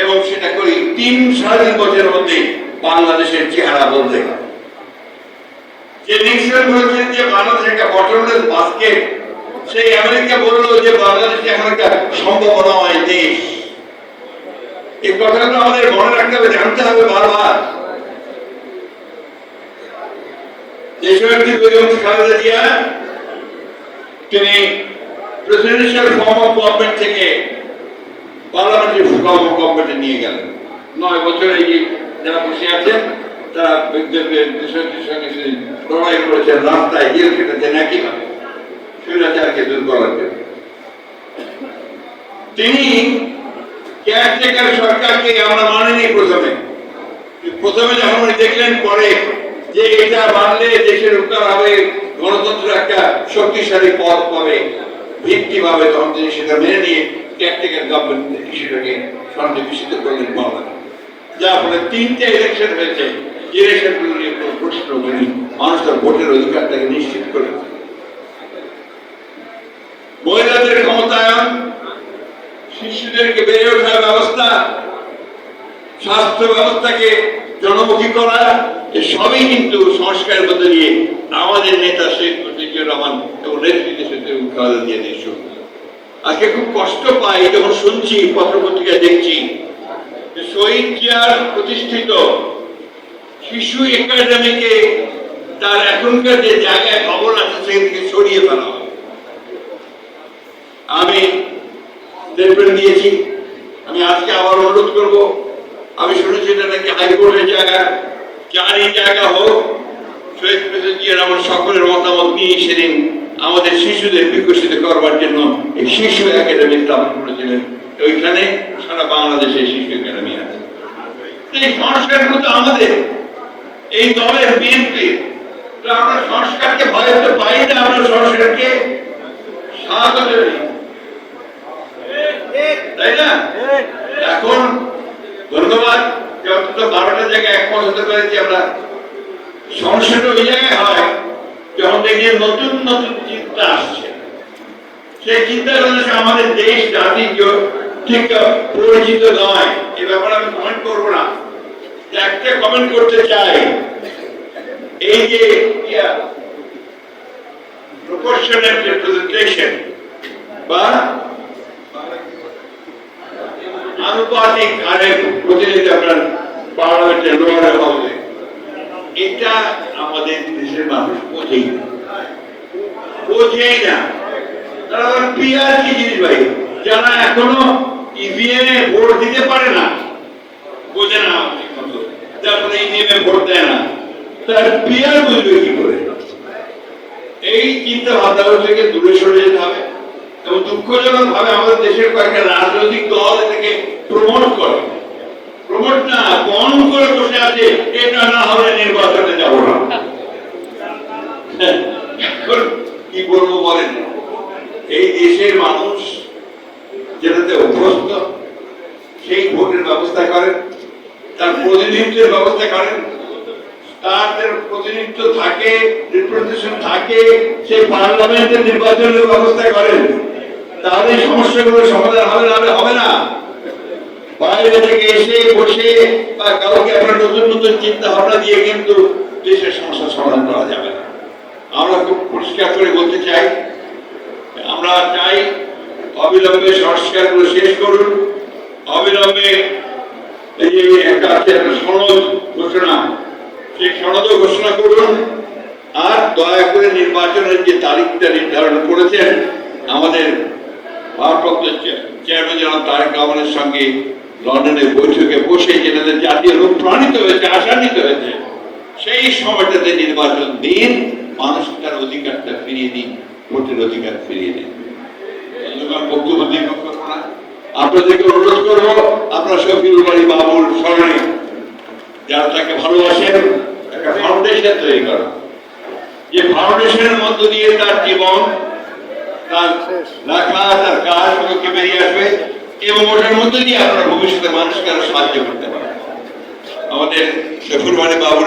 এবং সেটা করি 3-3.5 বছরের মধ্যে বাংলাদেশের চেহারা বদলে গেল। যে নিক্সন বলেছেন যে বাংলাদেশ একটা বটমলেস বাস্কেট, সেই আমেরিকা বললো যে বাংলাদেশ এখন একটা সম্ভাবনাময় দেশ। এই কথাটা আমাদের মনে রাখতে হবে, জানতে হবে বারবার। দেশনেত্রী বেগম খালেদা জিয়া তিনি প্রেসিডেন্সিয়াল ফর্ম অফ গভর্নমেন্ট থেকে পার্লামেন্টারি ফর্ম অফ গভর্নমেন্টে নিয়ে গেলেন। 9 বছর এই যারা বসে আছেন তারা দেশনেত্রীর সঙ্গে লড়াই করেছেন, রাস্তায় জেল খেটেছেন একইভাবে স্বৈরাচারকে দূর করার জন্য। তিনি কেয়ারটেকার সরকারকে আমরা মানিনি প্রথমে যখন উনি দেখলেন পরে যে এটা মানলে দেশের উদ্ধার হবে, গণতন্ত্র একটা শক্তিশালী পথ পাবে, ভিত্তি পাবে, তখন তিনি সেটা মেনে নিয়ে কেয়ারটেকার গভর্নমেন্ট ইস্যুটাকে সন্নিবেশিত করলেন পার্লামেন্ট। যার ফলে 3টে ইলেকশন হয়েছে, যে ইলেকশনগুলো নিয়ে কোনো প্রশ্ন নেই, মানুষ তার ভোটের অধিকারটাকে নিশ্চিত করেছে। মহিলাদের ক্ষমতায়ন, শিশুদেরকে বেড়ে ওঠার ব্যবস্থা, স্বাস্থ্য ব্যবস্থাকে জনমুখী করা, সবই কিন্তু সংস্কারের মধ্যে দিয়ে আমাদের নেতা শেখ মুজিবুর রহমান এবং নেতৃত্বে খালেদা জিয়া দিয়ে শুরু। আজকে খুব কষ্ট পাই যখন শুনছি, পত্রপত্রিকায় দেখছি শহীদ জিয়ার প্রতিষ্ঠিত শিশু একাডেমিকে তার এখনকার যে জায়গায় খবর আছে সেখান থেকে সরিয়ে ফেলা হয়। আমি স্টেটমেন্ট দিয়েছি, আমি আজকে আবার অনুরোধ করব, আমি শুনেছি এটা নাকি হাইকোর্টের জায়গা, যারই জায়গা হোক, শহীদ প্রেসিডেন্ট জিয়া রহমান সকলের মতামত নিয়ে সেদিন আমাদের শিশুদের বিকশিত করবার জন্য এই শিশু একাডেমি স্থাপন করেছিলেন। ওইখানে সারা বাংলাদেশে শিশু একাডেমি আছে। এই সংস্কারগুলো তো আমাদের এই দলের বিএনপি, আমরা সংস্কারকে ভয় তো পাই না, আমরা সংস্কারকে স্বাগত করি, তাই না? এখন ধন্যবাদ যে অন্তত 12টা জায়গায় একমত হতে পেরেছি আমরা। সমস্যাটা ওই জায়গায় হয় যখন দেখি নতুন নতুন চিন্তা আসছে, সেই চিন্তার জন্য আমাদের দেশ জাতি ঠিক পরিচিত নয়। এ ব্যাপারে আমি কমেন্ট করবো না, একটা কমেন্ট করতে চাই। এই যে প্রপোর্শনাল রিপ্রেজেন্টেশন বা আনুপাতিক হারে প্রতিনিধি আপনার পার্লামেন্টে লোয়ারে হবে, এটা আমাদের দেশের মানুষ বোঝেই না। তারা পিআর কি জিনিস ভাই, যারা এখনো ইভিএম এ ভোট দিতে পারে না, বোঝে না, যার ফলে ইভিএম এ ভোট দেয় না, তার পিআর বুঝবে কি করে? এই চিন্তা ভাবনা থেকে দূরে সরে যেতে হবে। এবং দুঃখজনক ভাবে আমাদের দেশের কয়েকটা রাজনৈতিক দল এটাকে প্রমোট করে, প্রমোট না বন করে বসে আছে, এটা না হলে নির্বাচনে যাব না। কি বলবো বলেন, এই দেশের মানুষ যেটাতে অভ্যস্ত সেই ভোটের ব্যবস্থা করেন, তার প্রতিনিধিত্বের ব্যবস্থা করেন, তাদের প্রতিনিধিত্ব থাকে, রিপ্রেজেন্টেশন থাকে, সেই পার্লামেন্টের নির্বাচনের ব্যবস্থা করেন, তাহলে সমস্যাগুলো সমাধান হবে না। বাইরে থেকে এসে বসে বা কাউকে আপনার নতুন নতুন চিন্তা ভাবনা দিয়ে কিন্তু দেশের সমস্যা সমাধান করা যাবে না। আমরা খুব পরিষ্কার করে বলতে চাই, আমরা চাই অবিলম্বে সংস্কারগুলো শেষ করুন, অবিলম্বে এই যে একটা সনদ ঘোষণা, সেই সনদও ঘোষণা করুন। আর দয়া করে নির্বাচনের যে তারিখটা নির্ধারণ করেছেন আমাদের ভারপ্রাপ্ত চেয়ারম্যান জনাব তারেক রহমানের সঙ্গে লন্ডনের বৈঠকে বসে যেটাদের জাতীয় অনুপ্রাণিত হয়েছে, আশান্বিত হয়েছে, সেই সময়টাতে নির্বাচন দিন, মানুষ তার অধিকারটা ফিরিয়ে দিন, ভোটের অধিকার ফিরিয়ে দিন। বক্তব্য দীর্ঘ করবো না, আপনাদেরকে অনুরোধ করবো, আপনার শফিউল বাড়ি বাবুর স্মরণে যারা তাকে ভালোবাসেন একটা ফাউন্ডেশন তৈরি করা, যে ফাউন্ডেশনের মধ্য দিয়ে তার জীবন, তার লেখা, তার কাজ বেরিয়ে আসবে এবং ওটার মধ্যে দিয়ে আপনারা ভবিষ্যতে মানুষকে আরো সাহায্য করতে পারেন। আমাদের শফিউল বাড়ি বাবুর